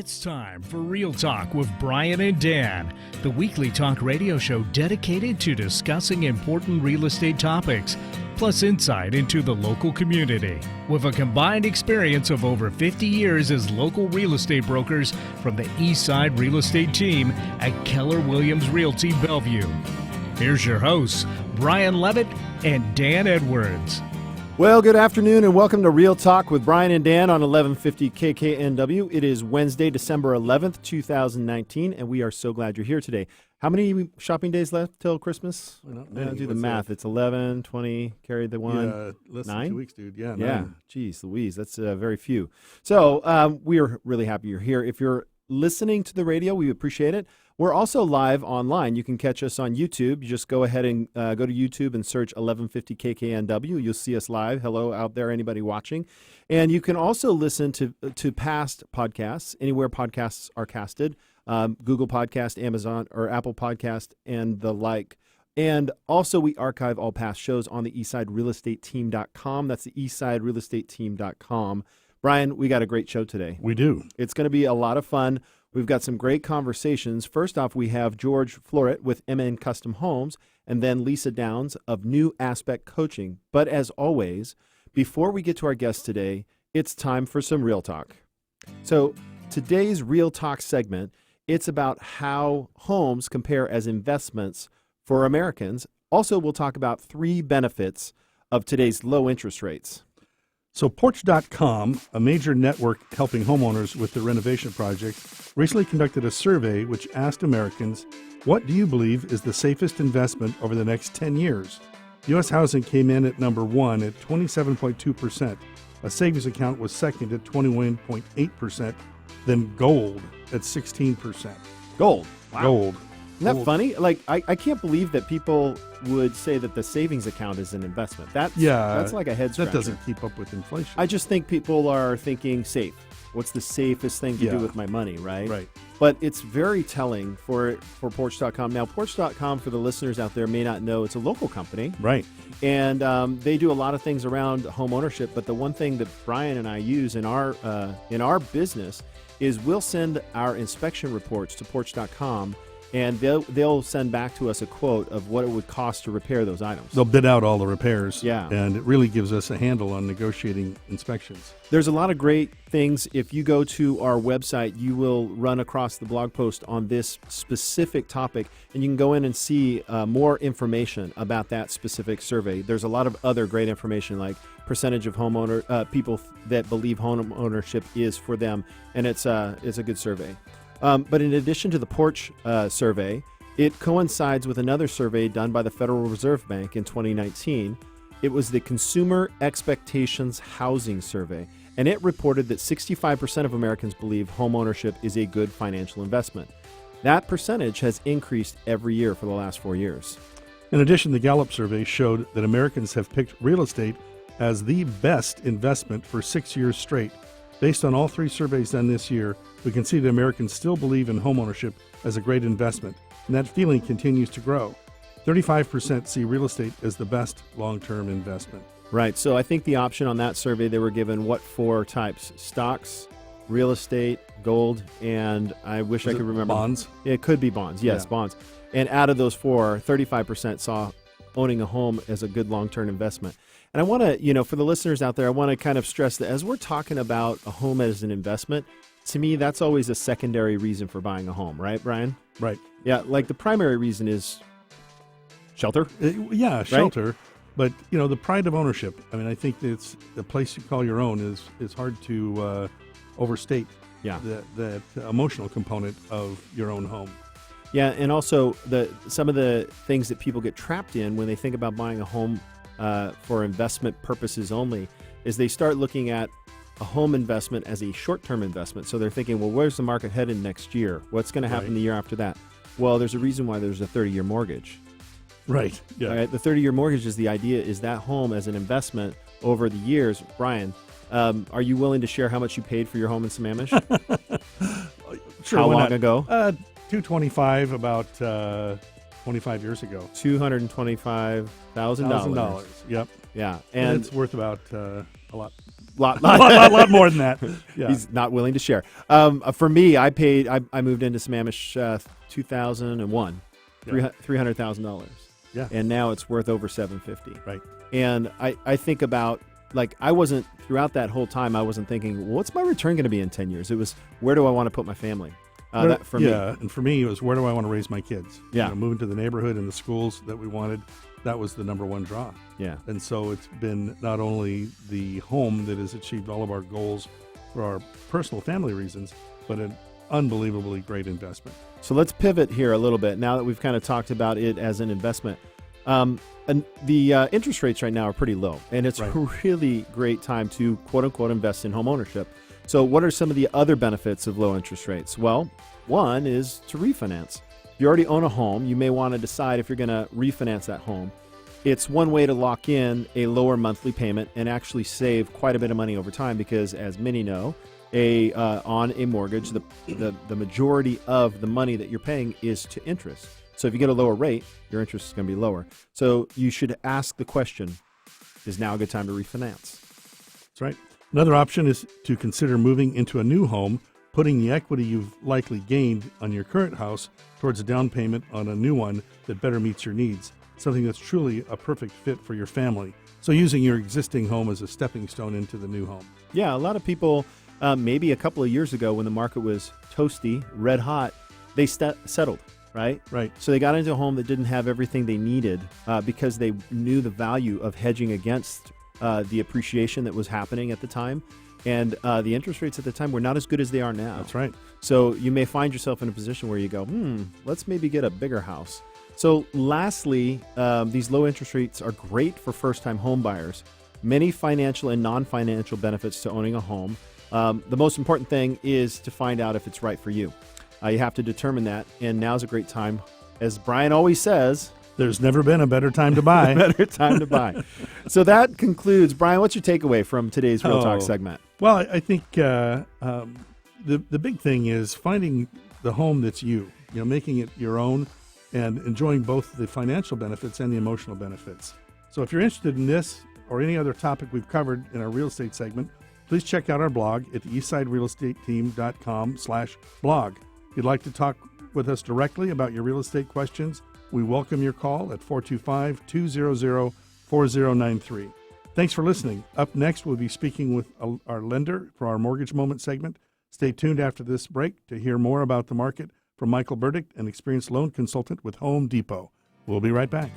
It's time for Real Talk with Brian and Dan, the weekly talk radio show dedicated to discussing important real estate topics, plus insight into the local community. With a combined experience of over 50 years as local real estate brokers from the East Side Real Estate Team at Keller Williams Realty Bellevue. Here's your hosts, Brian Levitt and Dan Edwards. Well, good afternoon and welcome to Real Talk with Brian and Dan on 1150 KKNW. It is Wednesday, December 11th, 2019, and we are so glad you're here today. How many shopping days left till Christmas? Do the math. It's 11, 20, carry the one. Yeah, less 9? than 2 weeks, dude. Yeah, 9. Yeah, geez, Louise, that's very few. So we are really happy you're here. If you're listening to the radio, we appreciate it. We're also live online. You can catch us on YouTube. You just go ahead and go to YouTube and search 1150 KKNW. You'll see us live. Hello out there, anybody watching. And you can also listen to past podcasts, anywhere podcasts are casted, Google Podcast, Amazon, or Apple Podcast, and the like. And also we archive all past shows on the eastsiderealestateteam.com. That's the eastsiderealestateteam.com. Brian, we got a great show today. We do. It's going to be a lot of fun. We've got some great conversations. First off, we have George Floret with MN Custom Homes, and then Lisa Downs of New Aspect Coaching. But as always, before we get to our guest today, it's time for some Real Talk. So today's Real Talk segment, it's about how homes compare as investments for Americans. Also, we'll talk about 3 benefits of today's low interest rates. So Porch.com, a major network helping homeowners with their renovation project, recently conducted a survey which asked Americans, what do you believe is the safest investment over the next 10 years? U.S. housing came in at number 1 at 27.2%. A savings account was second at 21.8%. Then gold at 16%. Gold. Wow. Gold. Isn't that funny? Like, I can't believe that people would say that the savings account is an investment. That's like a head scratcher. That doesn't keep up with inflation. I just think people are thinking safe. What's the safest thing to do with my money, right? Right. But it's very telling for Porch.com. Now, Porch.com, for the listeners out there, may not know, it's a local company. Right. And they do a lot of things around home ownership. But the one thing that Brian and I use in our business is we'll send our inspection reports to Porch.com, and they'll send back to us a quote of what it would cost to repair those items. They'll bid out all the repairs. Yeah. And it really gives us a handle on negotiating inspections. There's a lot of great things. If you go to our website, you will run across the blog post on this specific topic, and you can go in and see more information about that specific survey. There's a lot of other great information, like percentage of people that believe home ownership is for them, and it's a good survey. But in addition to the Porch survey, it coincides with another survey done by the Federal Reserve Bank in 2019. It was the Consumer Expectations Housing Survey, and it reported that 65% of Americans believe home ownership is a good financial investment. That percentage has increased every year for the last 4 years. In addition, the Gallup survey showed that Americans have picked real estate as the best investment for 6 years straight. Based on all 3 surveys done this year, we can see that Americans still believe in homeownership as a great investment, and that feeling continues to grow. 35% see real estate as the best long-term investment. Right. So I think the option on that survey, they were given what 4 types? Stocks, real estate, gold, and I wish I could remember. Bonds? It could be bonds. Yes, bonds. And out of those 4, 35% saw owning a home as a good long-term investment. And I want to, for the listeners out there, I want to kind of stress that as we're talking about a home as an investment, to me, that's always a secondary reason for buying a home, right, Brian? Right. Yeah, like the primary reason is shelter. Shelter. Right? But, the pride of ownership. I mean, I think it's the place you call your own is hard to overstate the emotional component of your own home. Yeah, and also some of the things that people get trapped in when they think about buying a home for investment purposes only is they start looking at a home investment as a short-term investment. So they're thinking, well, where's the market headed next year? What's going to happen the year after that? Well, there's a reason why there's a 30-year mortgage. Right. Yeah. All right? The 30-year mortgage is the idea is that home as an investment over the years. Brian, are you willing to share how much you paid for your home in Sammamish? Sure. How long ago? $225 about 25 years ago. $225,000. Yep. Yeah. And it's worth about a lot lot more than that. Yeah. He's not willing to share. For me, I moved into Sammamish 2001, $300,000. Yeah. And now it's worth over $750. Right. And I think about, like, throughout that whole time, I wasn't thinking, well, what's my return going to be in 10 years? It was, where do I want to put my family? That for me. Yeah, and for me, it was, where do I want to raise my kids? Yeah. Moving to the neighborhood and the schools that we wanted, that was the number one draw. Yeah. And so it's been not only the home that has achieved all of our goals for our personal family reasons, but an unbelievably great investment. So let's pivot here a little bit now that we've kind of talked about it as an investment. And the interest rates right now are pretty low, and it's Right. a really great time to quote-unquote invest in home ownership. So what are some of the other benefits of low interest rates? Well, one is to refinance. If you already own a home, you may want to decide if you're going to refinance that home. It's one way to lock in a lower monthly payment and actually save quite a bit of money over time because, as many know, on a mortgage, the majority of the money that you're paying is to interest. So if you get a lower rate, your interest is going to be lower. So you should ask the question, is now a good time to refinance? That's right. Another option is to consider moving into a new home, putting the equity you've likely gained on your current house towards a down payment on a new one that better meets your needs, something that's truly a perfect fit for your family. So using your existing home as a stepping stone into the new home. Yeah, a lot of people, maybe a couple of years ago when the market was toasty, red hot, they settled, right? Right. So they got into a home that didn't have everything they needed because they knew the value of hedging against the appreciation that was happening at the time. And the interest rates at the time were not as good as they are now. That's right. So you may find yourself in a position where you go, let's maybe get a bigger house. So lastly, these low interest rates are great for first-time home buyers. Many financial and non-financial benefits to owning a home. The most important thing is to find out if it's right for you. You have to determine that, and now's a great time. As Brian always says, there's never been a better time to buy. better time to buy. So that concludes. Brian, what's your takeaway from today's Real Talk segment? Well, I think the big thing is finding the home that's you, making it your own and enjoying both the financial benefits and the emotional benefits. So if you're interested in this or any other topic we've covered in our real estate segment, please check out our blog at theeastsiderealestateteam.com/blog. If you'd like to talk with us directly about your real estate questions, we welcome your call at 425-200-4093. Thanks for listening. Up next, we'll be speaking with our lender for our Mortgage Moment segment. Stay tuned after this break to hear more about the market from Michael Burdick, an experienced loan consultant with Home Depot. We'll be right back.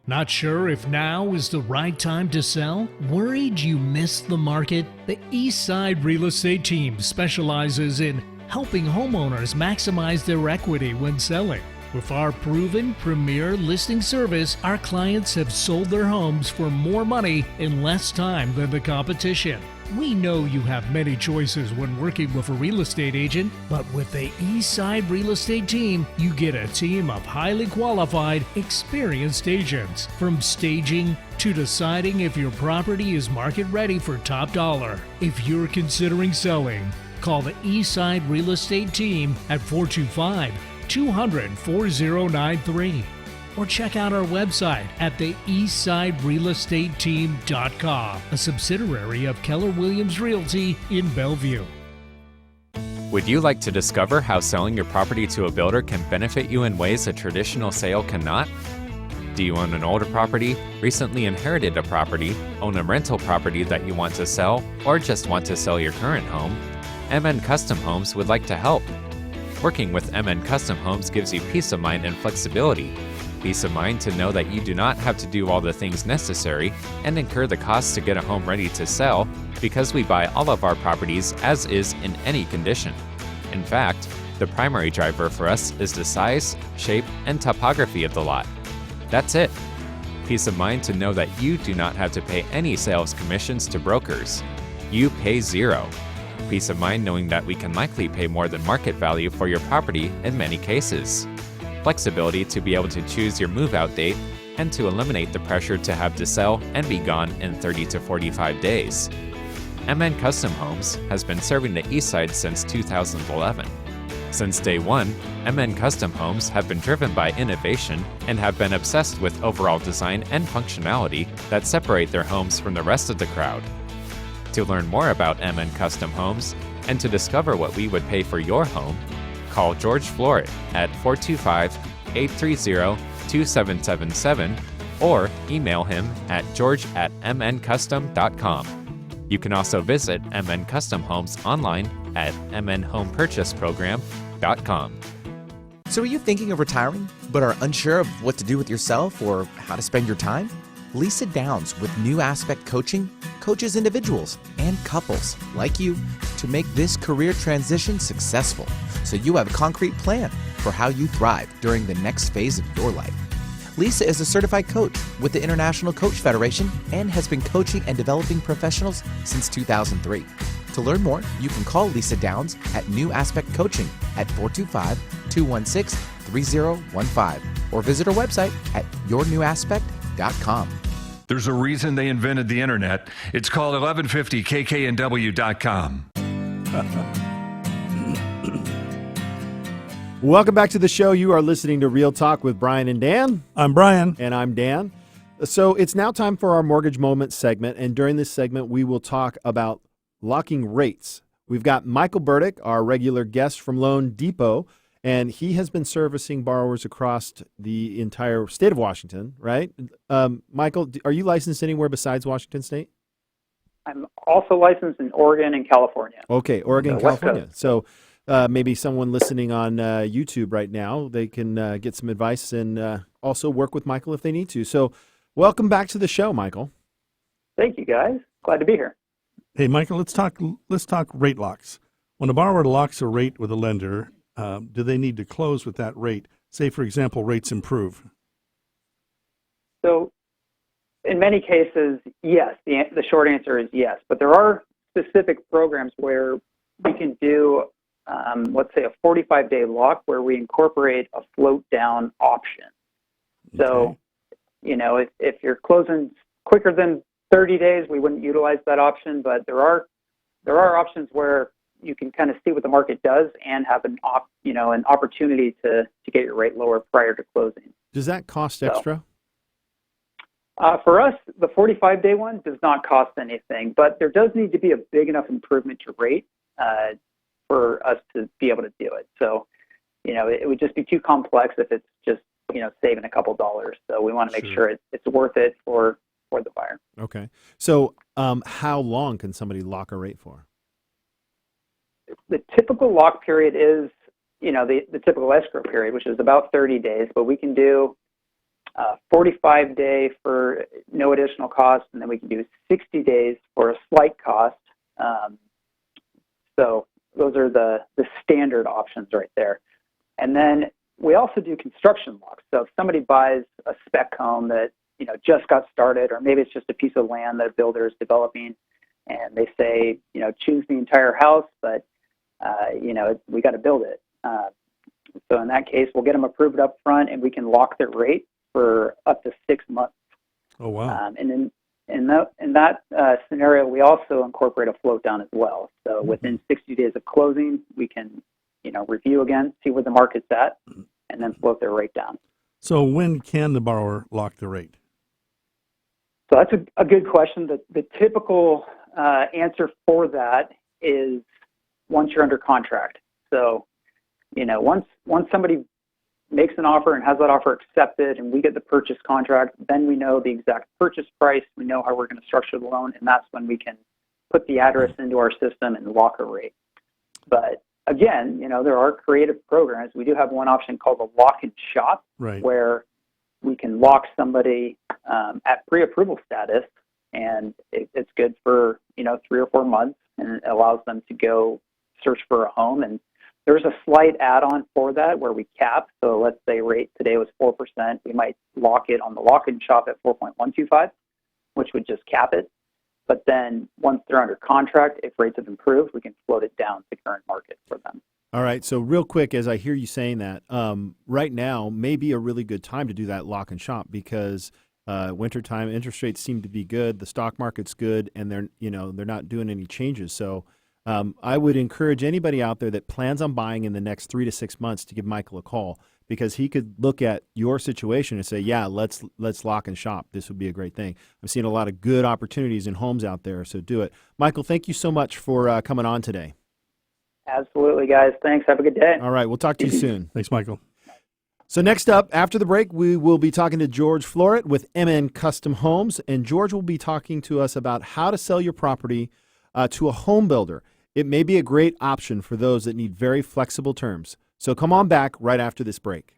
Not sure if now is the right time to sell? Worried you missed the market? The Eastside Real Estate Team specializes in helping homeowners maximize their equity when selling. With our proven premier listing service, our clients have sold their homes for more money in less time than the competition. We know you have many choices when working with a real estate agent, but with the Eastside Real Estate Team, you get a team of highly qualified, experienced agents. From staging to deciding if your property is market ready for top dollar. If you're considering selling, call the Eastside Real Estate Team at 425-200-4093. Or check out our website at the eastsiderealestateteam.com, a subsidiary of Keller Williams Realty in Bellevue. Would you like to discover how selling your property to a builder can benefit you in ways a traditional sale cannot? Do you own an older property, recently inherited a property, own a rental property that you want to sell, or just want to sell your current home? MN Custom Homes would like to help. Working with MN Custom Homes gives you peace of mind and flexibility. Peace of mind to know that you do not have to do all the things necessary and incur the costs to get a home ready to sell because we buy all of our properties as is in any condition. In fact, the primary driver for us is the size, shape, and topography of the lot. That's it. Peace of mind to know that you do not have to pay any sales commissions to brokers. You pay zero. Peace of mind knowing that we can likely pay more than market value for your property in many cases. Flexibility to be able to choose your move-out date and to eliminate the pressure to have to sell and be gone in 30 to 45 days. MN Custom Homes has been serving the East Side since 2011. Since day one, MN Custom Homes have been driven by innovation and have been obsessed with overall design and functionality that separate their homes from the rest of the crowd. To learn more about MN Custom Homes and to discover what we would pay for your home, call George Floret at 425-830-2777 or email him at george@mncustom.com. You can also visit MN Custom Homes online at mnhomepurchaseprogram.com. So are you thinking of retiring, but are unsure of what to do with yourself or how to spend your time? Lisa Downs with New Aspect Coaching coaches individuals and couples like you to make this career transition successful, so you have a concrete plan for how you thrive during the next phase of your life. Lisa is a certified coach with the International Coach Federation and has been coaching and developing professionals since 2003. To learn more, you can call Lisa Downs at New Aspect Coaching at 425-216-3015 or visit her website at yournewaspect.com. There's a reason they invented the internet. It's called 1150kknw.com. Welcome back to the show. You are listening to Real Talk with Brian and Dan. I'm Brian. And I'm Dan. So it's now time for our Mortgage Moment segment. And during this segment, we will talk about locking rates. We've got Michael Burdick, our regular guest from Loan Depot, and he has been servicing borrowers across the entire state of Washington, right? Michael, are you licensed anywhere besides Washington State? I'm also licensed in Oregon and California. Okay, Oregon and West California. Coast. So maybe someone listening on YouTube right now, they can get some advice and also work with Michael if they need to. So welcome back to the show, Michael. Thank you, guys. Glad to be here. Hey, Michael, let's talk rate locks. When a borrower locks a rate with a lender, do they need to close with that rate? Say, for example, rates improve. So in many cases, yes. The short answer is yes. But there are specific programs where we can do, let's say, a 45-day lock where we incorporate a float-down option. Okay. So, if you're closing quicker than 30 days, we wouldn't utilize that option. But there are options where you can kind of see what the market does and have an opportunity to get your rate lower prior to closing. Does that cost extra? For us, the 45-day one does not cost anything, but there does need to be a big enough improvement to rate for us to be able to do it. So, it would just be too complex if it's just, saving a couple dollars. So we want to make sure it's worth it for the buyer. Okay. So how long can somebody lock a rate for? The typical lock period is, the typical escrow period, which is about 30 days, but we can do 45-day for no additional cost, and then we can do 60 days for a slight cost. So those are the standard options right there. And then we also do construction locks. So if somebody buys a spec home that, just got started, or maybe it's just a piece of land that a builder is developing, and they say, choose the entire house, but, we got to build it. So in that case, we'll get them approved up front, and we can lock their rate for up to 6 months. Oh, wow. And in that scenario, we also incorporate a float down as well. So within 60 days of closing, we can, review again, see where the market's at, and then float their rate down. So when can the borrower lock the rate? So that's a good question. The typical answer for that is once you're under contract. So, once somebody makes an offer and has that offer accepted and we get the purchase contract, then we know the exact purchase price, we know how we're going to structure the loan, and that's when we can put the address into our system and lock a rate. But again, there are creative programs. We do have one option called a lock and shop, Right. where we can lock somebody at pre-approval status, and it's good for 3 or 4 months, and it allows them to go search for a home. And there's a slight add-on for that where we cap. So let's say rate today was 4%. We might lock it on the lock and shop at 4.125, which would just cap it. But then once they're under contract, if rates have improved, we can float it down to current market for them. All right. So real quick, as I hear you saying that, right now may be a really good time to do that lock and shop, because wintertime, interest rates seem to be good. The stock market's good, and they're not doing any changes. So I would encourage anybody out there that plans on buying in the next 3 to 6 months to give Michael a call, because he could look at your situation and say, yeah, let's lock and shop. This would be a great thing. I'm seeing a lot of good opportunities in homes out there, so do it. Michael, thank you so much for coming on today. Absolutely, guys. Thanks. Have a good day. All right, we'll talk to you soon. Thanks, Michael. So next up, after the break, we will be talking to George Floret with MN Custom Homes, and George will be talking to us about how to sell your property to a home builder. It may be a great option for those that need very flexible terms. So come on back right after this break.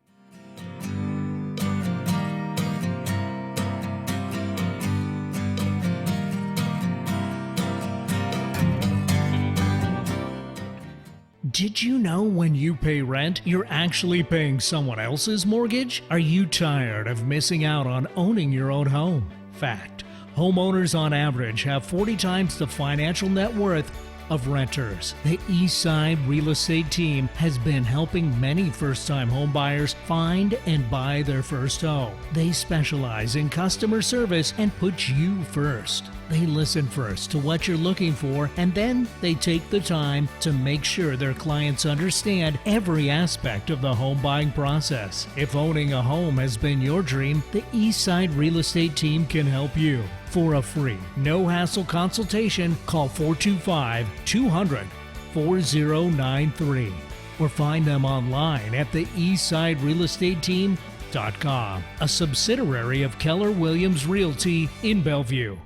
Did you know when you pay rent, you're actually paying someone else's mortgage? Are you tired of missing out on owning your own home? Fact: homeowners on average have 40 times the financial net worth of renters. The Eastside Real Estate Team has been helping many first-time home buyers find and buy their first home. They specialize in customer service and put you first. They listen first to what you're looking for, and then they take the time to make sure their clients understand every aspect of the home buying process. If owning a home has been your dream, the Eastside Real Estate Team can help you. For a free, no-hassle consultation, call 425-200-4093 or find them online at the eastsiderealestateteam.com, a subsidiary of Keller Williams Realty in Bellevue.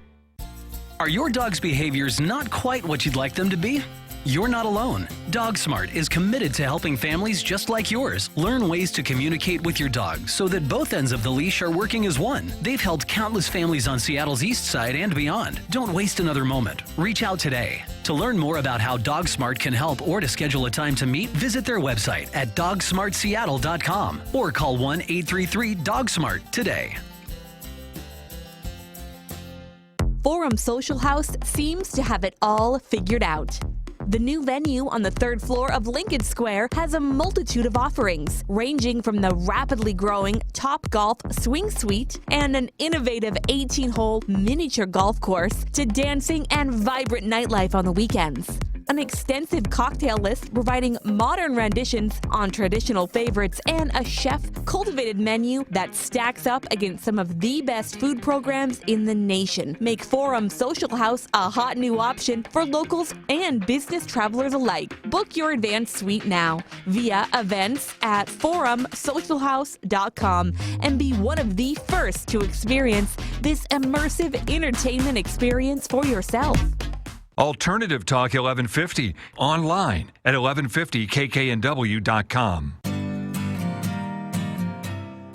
Are your dog's behaviors not quite what you'd like them to be? You're not alone. DogSmart is committed to helping families just like yours learn ways to communicate with your dog so that both ends of the leash are working as one. They've helped countless families on Seattle's East Side and beyond. Don't waste another moment. Reach out today. To learn more about how DogSmart can help or to schedule a time to meet, visit their website at dogsmartseattle.com or call 1-833-DOGSMART today. Forum Social House seems to have it all figured out. The new venue on the third floor of Lincoln Square has a multitude of offerings, ranging from the rapidly growing Topgolf Swing Suite and an innovative 18-hole miniature golf course to dancing and vibrant nightlife on the weekends. An extensive cocktail list providing modern renditions on traditional favorites and a chef-cultivated menu that stacks up against some of the best food programs in the nation make Forum Social House a hot new option for locals and business travelers alike. Book your advanced suite now via events at forumsocialhouse.com and be one of the first to experience this immersive entertainment experience for yourself. Alternative Talk 1150 online at 1150kknw.com.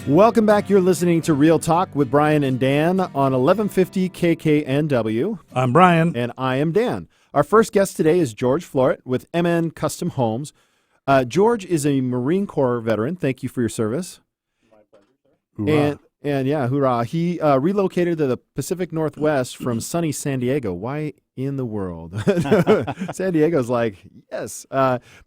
Welcome back. You're listening to Real Talk with Brian and Dan on 1150 KKNW. I'm Brian. And I am Dan. Our first guest today is George Floret with MN Custom Homes. George is a Marine Corps veteran. Thank you for your service. My pleasure, sir. And yeah, hoorah. He relocated to the Pacific Northwest from sunny San Diego. Why in the world? San Diego's like, yes.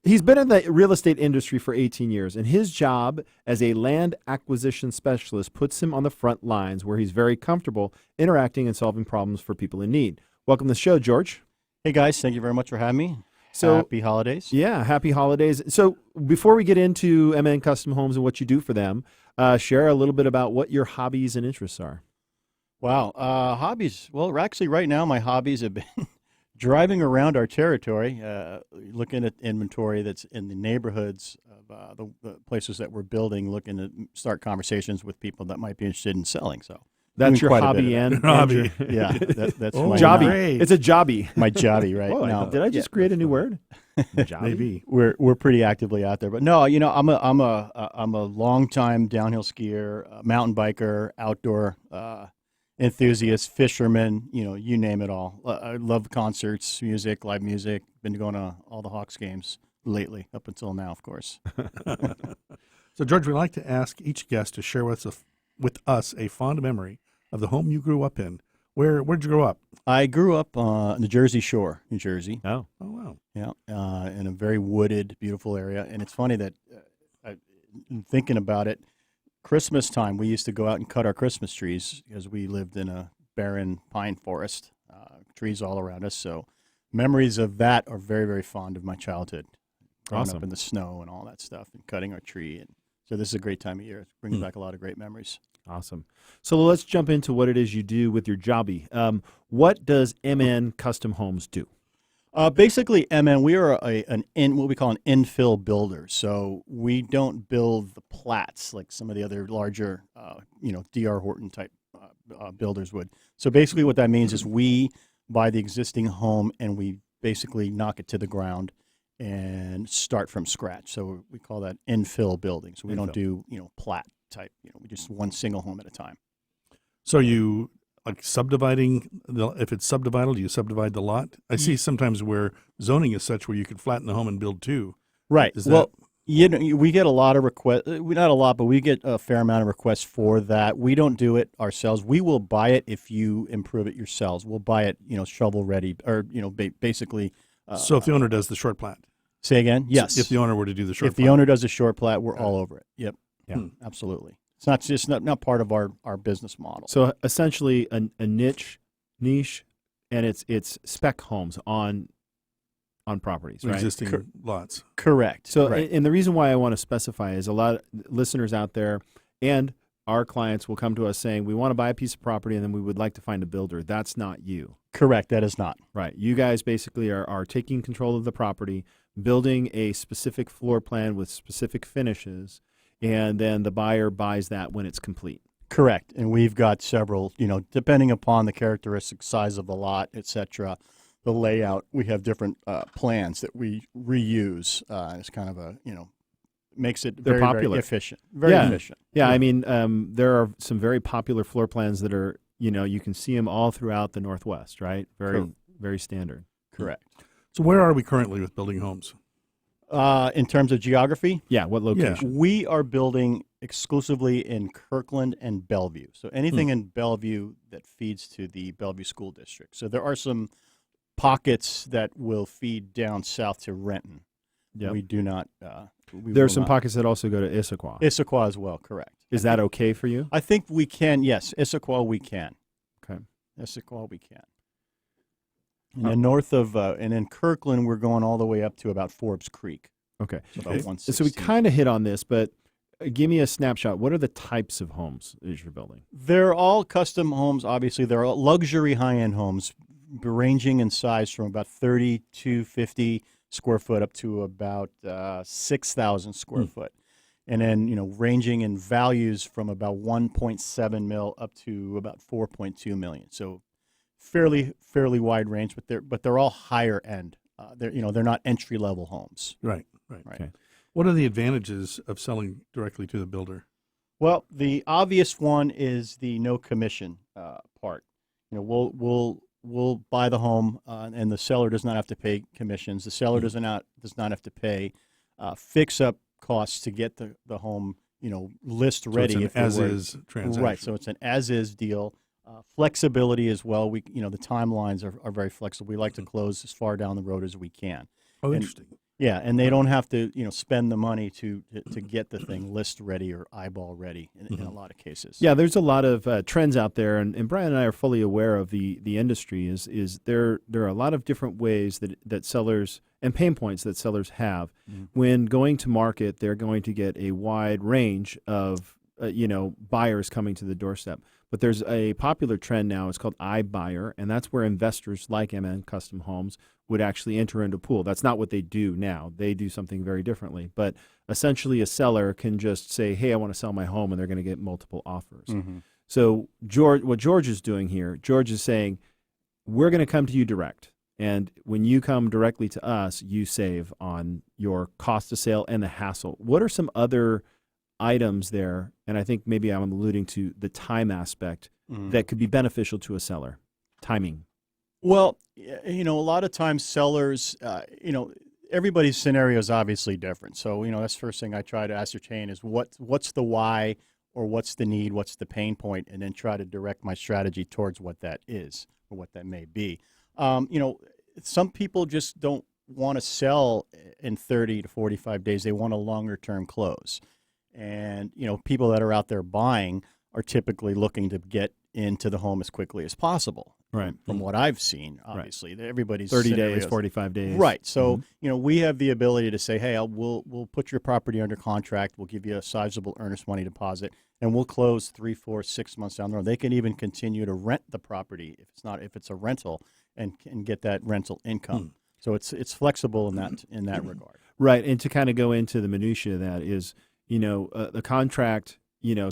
He's been in the real estate industry for 18 years, and his job as a land acquisition specialist puts him on the front lines where he's very comfortable interacting and solving problems for people in need. Welcome to the show, George. Hey, guys. Thank you very much for having me. So, happy holidays. Yeah, happy holidays. So before we get into MN Custom Homes and what you do for them, share a little bit about what your hobbies and interests are. Wow. Hobbies. Well, actually, right now, my hobbies have been driving around our territory, looking at inventory that's in the neighborhoods of the places that we're building, looking to start conversations with people that might be interested in selling. So that's your hobby and hobby. Yeah, that's my jobby. Great. It's a jobby. My jobby, right? Oh, now, did I just create a new word? Maybe we're pretty actively out there, but no, I'm a long-time downhill skier, mountain biker, outdoor enthusiast, fisherman. You name it all. I love concerts, music, live music. Been going to all the Hawks games lately, up until now, of course. So, George, we'd like to ask each guest to share with us a fond memory of the home you grew up in. Where'd you grow up? I grew up on the Jersey Shore, New Jersey. Oh, wow. Yeah, in a very wooded, beautiful area. And it's funny that, thinking about it, Christmas time, we used to go out and cut our Christmas trees because we lived in a barren pine forest, trees all around us. So memories of that are very, very fond of my childhood. Growing Awesome. up in the snow and all that stuff and cutting our tree. And so this is a great time of year. It brings back a lot of great memories. Awesome. So let's jump into what it is you do with your jobby. What does MN Custom Homes do? Basically, MN, we are what we call an infill builder. So we don't build the plats like some of the other larger, D.R. Horton type builders would. So basically what that means is we buy the existing home and we basically knock it to the ground and start from scratch. So we call that infill building. So we don't do, plat type, we just one single home at a time. So you like subdividing if it's subdivided, do you subdivide the lot? I see sometimes where zoning is such where you could flatten the home and build two. Right. Is Well, we get a lot of requests. Not a lot, but we get a fair amount of requests for that. We don't do it ourselves. We will buy it if you improve it yourselves. We'll buy it, shovel ready, or basically. So if the owner does the short plat. Say again. Yes. So if the owner were to do the short plat. If the owner does a short plat, we're all over it. Yep. Yeah. Absolutely. It's not part of our business model. So essentially a niche, and it's spec homes on properties, right? Existing lots. Correct. So, right. and the reason why I want to specify is a lot of listeners out there and our clients will come to us saying, we want to buy a piece of property and then we would like to find a builder. That's not you. Correct. That is not. Right. You guys basically are taking control of the property, building a specific floor plan with specific finishes, and then the buyer buys that when it's complete. Correct. And we've got several, depending upon the characteristic size of the lot, et cetera, the layout, we have different plans that we reuse. It's kind of makes it They're very, popular. very efficient. Very efficient. Yeah, I mean, there are some very popular floor plans that are, you can see them all throughout the Northwest, right? Very, very standard. Correct. So where are we currently with building homes? In terms of geography? Yeah, what location? We are building exclusively in Kirkland and Bellevue. So anything in Bellevue that feeds to the Bellevue School District. So there are some pockets that will feed down south to Renton. Yep. We do not. There are some pockets that also go to Issaquah. Issaquah as well, correct. Is that okay for you? I think we can, yes. Issaquah we can. Okay. Issaquah we can. And then north of, and in Kirkland, we're going all the way up to about Forbes Creek. Okay. So about 116. So we kind of hit on this, but give me a snapshot. What are the types of homes that you're building? They're all custom homes. Obviously, they're all luxury high-end homes, ranging in size from about 3,250 square foot up to about 6,000 square foot. And then, ranging in values from about 1.7 mil up to about 4.2 million. So fairly wide range, but they're all higher end. They're not entry level homes. Right. Okay. What are the advantages of selling directly to the builder? Well, the obvious one is the no commission part. We'll buy the home, and the seller does not have to pay commissions. The seller does not have to pay fix-up costs to get the home, list ready. So it's an as-is transaction. Right. So it's an as-is deal. Flexibility as well. The timelines are very flexible. We like to close as far down the road as we can. Oh, interesting. Yeah, and they don't have to, spend the money to get the thing list ready or eyeball ready in a lot of cases. Yeah, there's a lot of trends out there, and Brian and I are fully aware of the industry. Is there are a lot of different ways that sellers and pain points that sellers have when going to market. They're going to get a wide range of buyers coming to the doorstep. But there's a popular trend now. It's called iBuyer, and that's where investors like MN Custom Homes would actually enter into a pool. That's not what they do now. They do something very differently. But essentially, a seller can just say, hey, I want to sell my home, and they're going to get multiple offers. So what George is doing here, George is saying, we're going to come to you direct. And when you come directly to us, you save on your cost of sale and the hassle. What are some other items there, and I think maybe I'm alluding to the time aspect that could be beneficial to a seller? Timing. Well, a lot of times sellers, everybody's scenario is obviously different. So, that's the first thing I try to ascertain is what's the why or what's the need, what's the pain point, and then try to direct my strategy towards what that is or what that may be. Some people just don't want to sell in 30 to 45 days. They want a longer term close. And, people that are out there buying are typically looking to get into the home as quickly as possible. Right. From what I've seen, obviously, everybody's 30 days, scenarios. 45 days. Right. So, we have the ability to say, hey, we'll put your property under contract. We'll give you a sizable earnest money deposit, and we'll close 3, 4, 6 months down the road. They can even continue to rent the property if it's a rental and get that rental income. So it's flexible in that regard. Right. And to kind of go into the minutia of that is, the contract,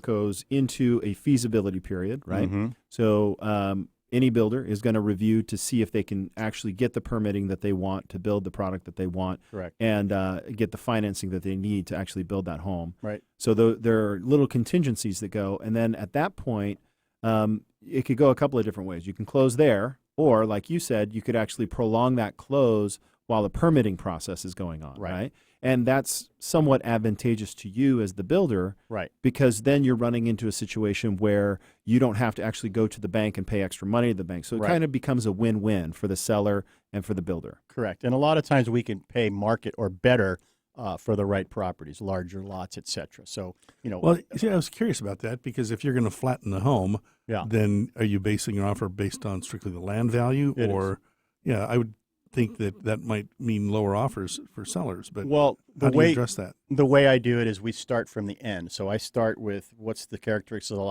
goes into a feasibility period, right? Mm-hmm. So any builder is going to review to see if they can actually get the permitting that they want to build the product that they want. Correct. And get the financing that they need to actually build that home. Right. So there are little contingencies that go. And then at that point, it could go a couple of different ways. You can close there, or like you said, you could actually prolong that close while the permitting process is going on, right? And that's somewhat advantageous to you as the builder, right? Because then you're running into a situation where you don't have to actually go to the bank and pay extra money to the bank. So it kind of becomes a win-win for the seller and for the builder. Correct. And a lot of times we can pay market or better for the right properties, larger lots, et cetera. So, Well, see, I was curious about that because if you're going to flatten the home, then are you basing your offer based on strictly the land value? It or, is. I would think that might mean lower offers for sellers. But how do you address that? The way I do it is we start from the end. So I start with what's the characteristics of the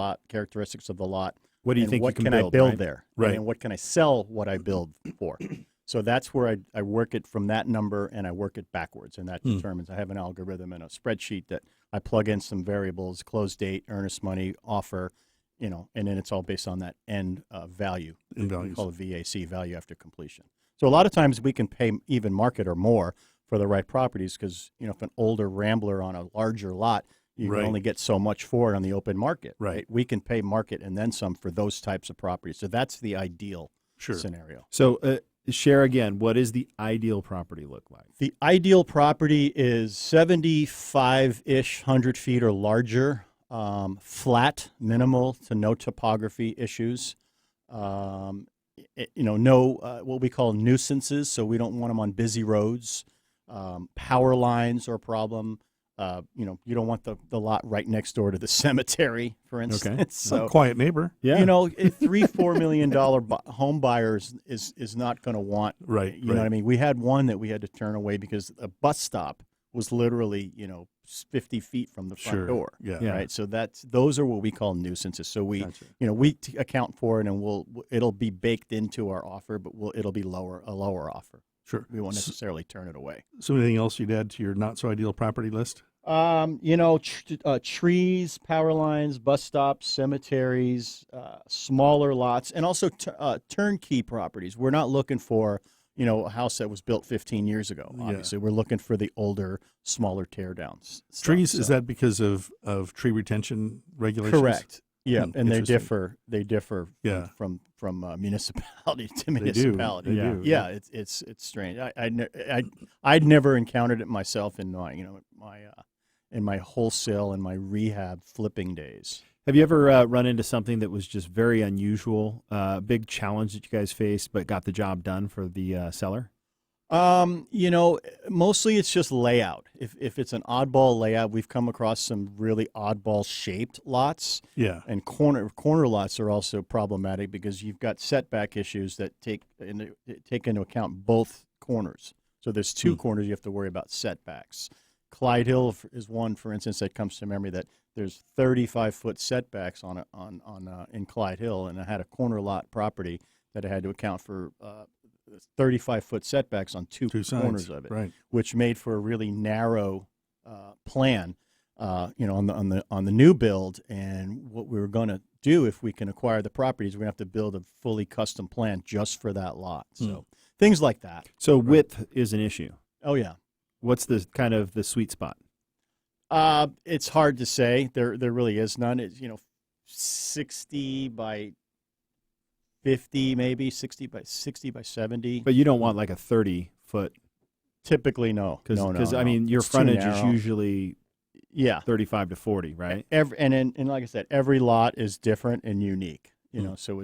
lot. What do you think what you can I build, build right? there? Right. And what can I sell what I build for? So that's where I work it from that number, and I work it backwards, and that determines. I have an algorithm and a spreadsheet that I plug in some variables: close date, earnest money, offer, and then it's all based on that end value. In values. We call it VAC, value after completion. So a lot of times we can pay even market or more for the right properties because if an older Rambler on a larger lot, you can only get so much for it on the open market. Right. We can pay market and then some for those types of properties. So that's the ideal scenario. So share again, what does the ideal property look like? The ideal property is 75-ish 100 feet or larger, flat, minimal to no topography issues. No what we call nuisances, so we don't want them on busy roads. Power lines are a problem. You don't want the lot right next door to the cemetery, for instance. Okay. So, quiet neighbor. Yeah. a $3-4 million home buyers is not going to want. Right. You know what I mean? We had one that we had to turn away because a bus stop was literally 50 feet from the front door. Yeah. Right. So those are what we call nuisances. So we we account for it, and it'll be baked into our offer, but it'll be a lower offer. Sure. We won't necessarily turn it away. So anything else you'd add to your not so ideal property list? Trees, power lines, bus stops, cemeteries, smaller lots, and also turnkey properties. We're not looking for a house that was built 15 years ago. Obviously, we're looking for the older, smaller teardowns. Trees, is that because of tree retention regulations? Correct. Yeah, and they interesting. differ Yeah. from municipality to municipality. They do. Yeah, it's strange. I'd never encountered it myself in my in my wholesale and my rehab flipping days. Have you ever run into something that was just very unusual, big challenge that you guys faced, but got the job done for the seller? Mostly it's just layout. If it's an oddball layout, we've come across some really oddball shaped lots. Yeah. And corner lots are also problematic because you've got setback issues that take into account both corners. So there's two corners you have to worry about setbacks. Clyde Hill is one, for instance, that comes to memory that there's 35-foot setbacks in Clyde Hill, and I had a corner lot property that I had to account for 35-foot setbacks on two corners of it, right. which made for a really narrow plan, on the new build. And what we were going to do, if we can acquire the properties, we're going to have to build a fully custom plan just for that lot. So things like that. So width is an issue. Oh yeah. What's the kind of the sweet spot? It's hard to say. There really is none. It's 60 by 50, maybe 60 by 70. But you don't want like a 30-foot. Typically, no. Because no. I mean, your It's too frontage is narrow. usually 35 to 40, right? And like I said, every lot is different and unique. So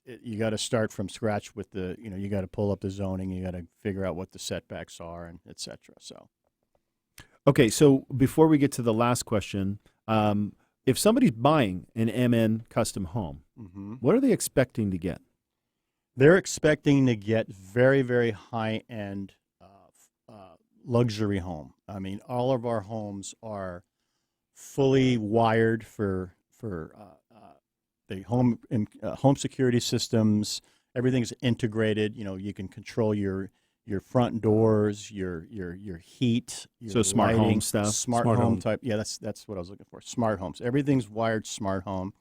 you got to start from scratch with you got to pull up the zoning, you got to figure out what the setbacks are, and et cetera. So. Okay, so before we get to the last question, if somebody's buying an MN custom home, what are they expecting to get? They're expecting to get very, very high-end luxury home. I mean, all of our homes are fully wired for the home security systems. Everything's integrated. You know, you can control your front doors, your heat, your So smart lighting, home stuff. smart home type. Yeah, that's what I was looking for. Smart homes. Everything's wired smart home,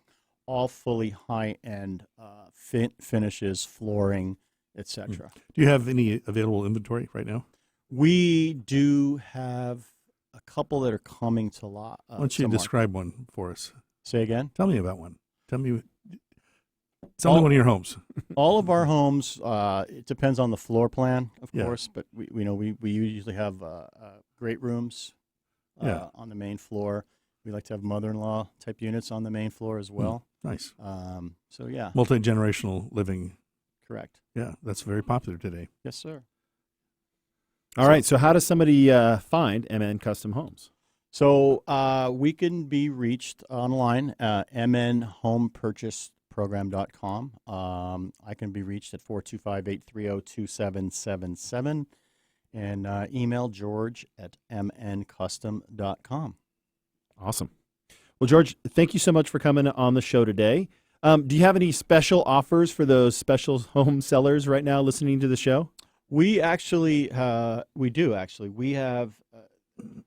all fully high-end finishes, flooring, etc. Do you have any available inventory right now? We do have a couple that are coming to lot. Why don't you describe one for us? Say again? Tell me about one. Tell me one of your homes. All of our homes, it depends on the floor plan, of Yeah. course, but we usually have great rooms on the main floor. We like to have mother-in-law type units on the main floor as well. Nice. So yeah, Multi-generational living. correct. Yeah, that's very popular today. Yes, sir. All right, so how does somebody find MN Custom Homes? So we can be reached online, mnhomepurchaseprogram.com. I can be reached at 425-830-2777 and email george@mncustom.com. Awesome. Well, George, thank you so much for coming on the show today. Do you have any special offers for those special home sellers right now listening to the show? We actually, we do actually. We have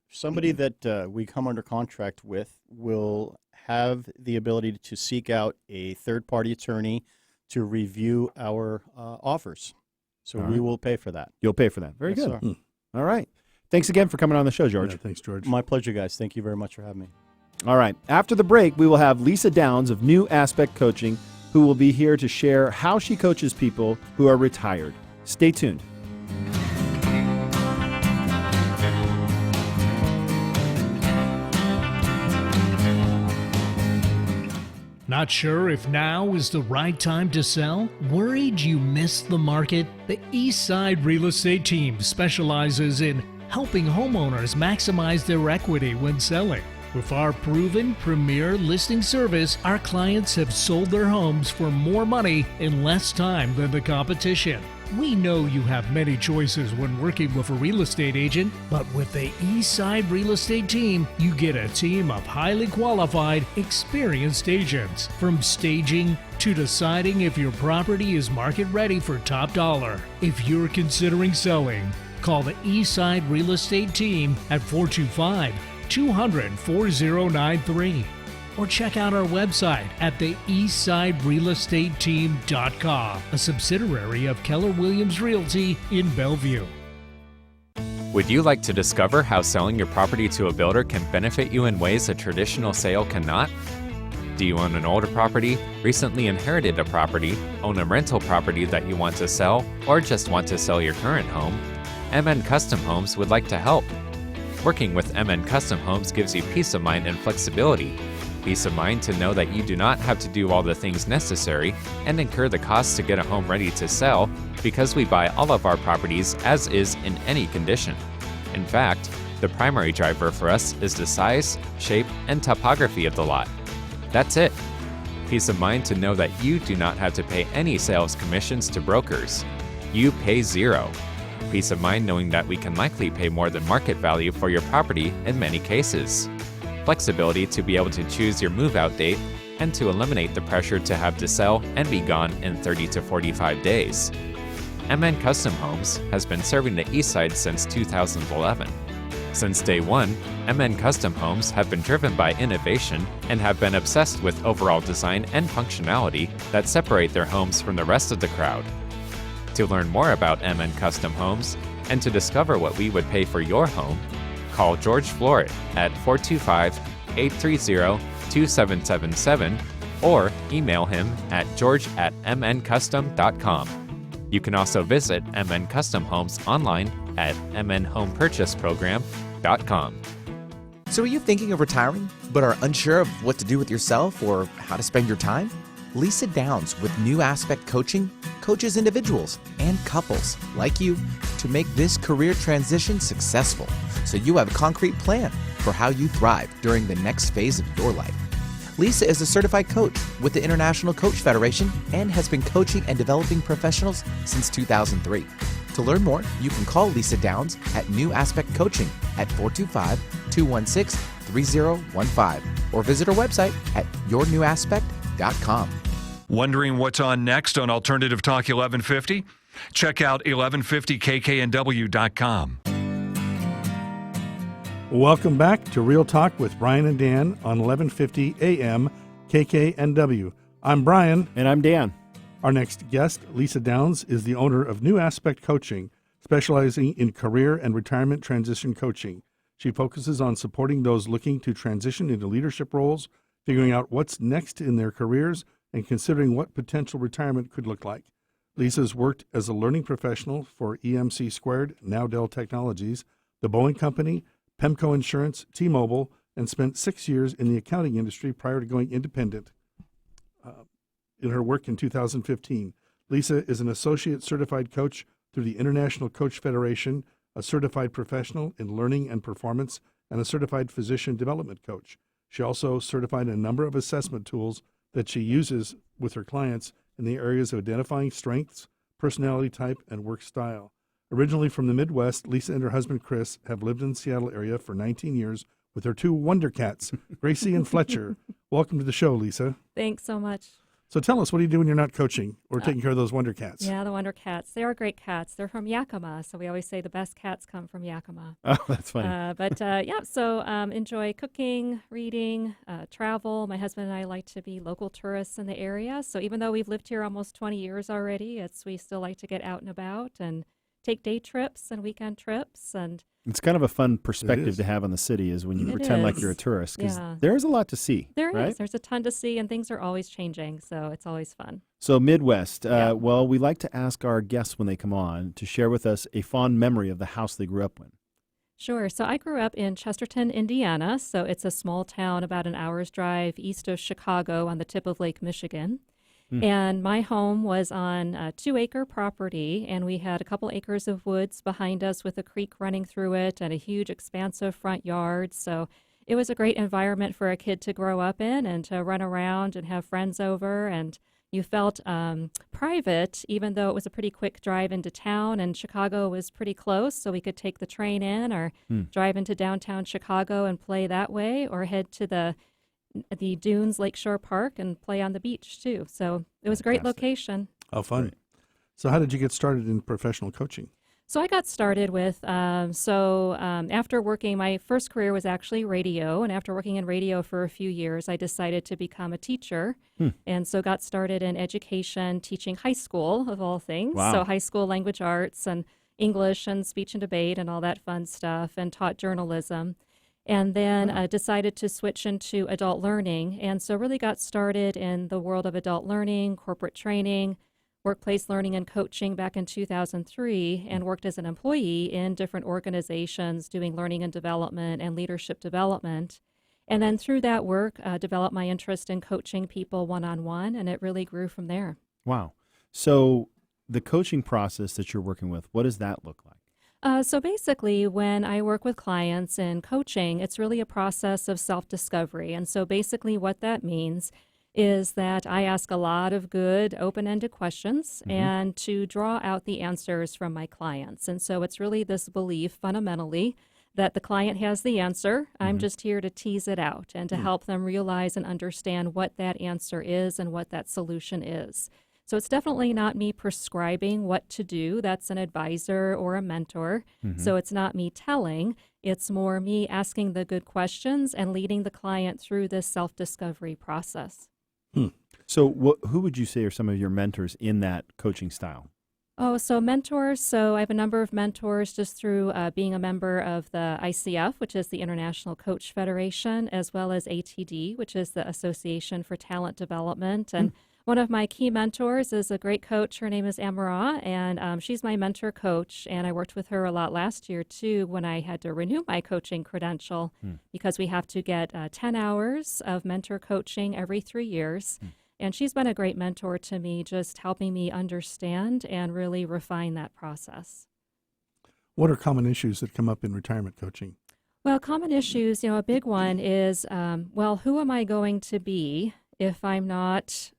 somebody that we come under contract with will have the ability to seek out a third-party attorney to review our offers. So All we right. will pay for that. You'll pay for that. Very Yes, good. sir. All right. Thanks again for coming on the show, George. Yeah, thanks, George. My pleasure, guys. Thank you very much for having me. All right. After the break, we will have Lisa Downs of New Aspect Coaching, who will be here to share how she coaches people who are retired. Stay tuned. Not sure if now is the right time to sell? Worried you missed the market? The Eastside Real Estate Team specializes in helping homeowners maximize their equity when selling. With our proven premier listing service, our clients have sold their homes for more money in less time than the competition. We know you have many choices when working with a real estate agent, but with the Eastside Real Estate Team, you get a team of highly qualified, experienced agents. From staging to deciding if your property is market ready for top dollar. If you're considering selling, call the Eastside Real Estate Team at 425-200-4093. Or check out our website at the eastsiderealestateteam.com, a subsidiary of Keller Williams Realty in Bellevue. Would you like to discover how selling your property to a builder can benefit you in ways a traditional sale cannot? Do you own an older property, recently inherited a property, own a rental property that you want to sell, or just want to sell your current home? MN Custom Homes would like to help. Working with MN Custom Homes gives you peace of mind and flexibility. Peace of mind to know that you do not have to do all the things necessary and incur the costs to get a home ready to sell, because we buy all of our properties as is in any condition. In fact, the primary driver for us is the size, shape, and topography of the lot. That's it. Peace of mind to know that you do not have to pay any sales commissions to brokers. You pay zero. Peace of mind knowing that we can likely pay more than market value for your property in many cases. Flexibility to be able to choose your move-out date and to eliminate the pressure to have to sell and be gone in 30 to 45 days. MN Custom Homes has been serving the Eastside since 2011. Since day one, MN Custom Homes have been driven by innovation and have been obsessed with overall design and functionality that separate their homes from the rest of the crowd. To learn more about MN Custom Homes and to discover what we would pay for your home, call George Floret at 425-830-2777 or email him at george@mncustom.com. You can also visit MN Custom Homes online at mnhomepurchaseprogram.com. So are you thinking of retiring, but are unsure of what to do with yourself or how to spend your time? Lisa Downs with New Aspect Coaching coaches individuals and couples like you to make this career transition successful so you have a concrete plan for how you thrive during the next phase of your life. Lisa is a certified coach with the International Coach Federation and has been coaching and developing professionals since 2003. To learn more, you can call Lisa Downs at New Aspect Coaching at 425-216-3015 or visit her website at yournewaspect.com. Wondering what's on next on Alternative Talk 1150? Check out 1150kknw.com. Welcome back to Real Talk with Brian and Dan on 1150 AM KKNW. I'm Brian. And I'm Dan. Our next guest, Lisa Downs, is the owner of New Aspect Coaching, specializing in career and retirement transition coaching. She focuses on supporting those looking to transition into leadership roles, figuring out what's next in their careers, and considering what potential retirement could look like. Lisa's worked as a learning professional for EMC Squared, now Dell Technologies, the Boeing Company, Pemco Insurance, T-Mobile, and spent 6 years in the accounting industry prior to going independent. In her work in 2015, Lisa is an associate certified coach through the International Coach Federation, a certified professional in learning and performance, and a certified physician development coach. She also certified a number of assessment tools that she uses with her clients in the areas of identifying strengths, personality type, and work style. Originally from the Midwest, Lisa and her husband Chris have lived in the Seattle area for 19 years with their two wonder cats, Gracie and Fletcher. Welcome to the show, Lisa. Thanks so much. So tell us, what do you do when you're not coaching or taking care of those wonder cats? Yeah, the wonder cats. They are great cats. They're from Yakima, so we always say the best cats come from Yakima. Oh, that's funny. So enjoy cooking, reading, travel. My husband and I like to be local tourists in the area. So even though we've lived here almost 20 years already, we still like to get out and about and take day trips and weekend trips. And it's kind of a fun perspective to have on the city is when you pretend like you're a tourist, because there's a lot to see. There is. There's a ton to see, and things are always changing, so it's always fun. So Midwest, well, we like to ask our guests when they come on to share with us a fond memory of the house they grew up in. Sure. So I grew up in Chesterton, Indiana. So it's a small town about an hour's drive east of Chicago on the tip of Lake Michigan. And my home was on a 2-acre property, and we had a couple acres of woods behind us with a creek running through it and a huge expansive front yard. So it was a great environment for a kid to grow up in and to run around and have friends over. And you felt private, even though it was a pretty quick drive into town, and Chicago was pretty close, so we could take the train in or drive into downtown Chicago and play that way, or head to the Dunes Lakeshore Park and play on the beach too. So it was a great location. Oh, fun. Right. So how did you get started in professional coaching? So I got started with, after working, my first career was actually radio, and after working in radio for a few years, I decided to become a teacher, and so got started in education, teaching high school, of all things. Wow. So high school language arts and English and speech and debate and all that fun stuff, and taught journalism. And then decided to switch into adult learning, and so really got started in the world of adult learning, corporate training, workplace learning and coaching back in 2003, and worked as an employee in different organizations doing learning and development and leadership development. And then through that work, developed my interest in coaching people one-on-one, and it really grew from there. Wow. So the coaching process that you're working with, what does that look like? So basically, when I work with clients in coaching, it's really a process of self-discovery. And so basically what that means is that I ask a lot of good open-ended questions and to draw out the answers from my clients. And so it's really this belief fundamentally that the client has the answer. I'm just here to tease it out and to help them realize and understand what that answer is and what that solution is. So it's definitely not me prescribing what to do. That's an advisor or a mentor. So it's not me telling. It's more me asking the good questions and leading the client through this self-discovery process. So who would you say are some of your mentors in that coaching style? Oh, so mentors. So I have a number of mentors just through being a member of the ICF, which is the International Coach Federation, as well as ATD, which is the Association for Talent Development. And one of my key mentors is a great coach. Her name is Amara, and she's my mentor coach. And I worked with her a lot last year, too, when I had to renew my coaching credential because we have to get 10 hours of mentor coaching every 3 years. And she's been a great mentor to me, just helping me understand and really refine that process. What are common issues that come up in retirement coaching? Well, common issues, a big one is, who am I going to be if I'm not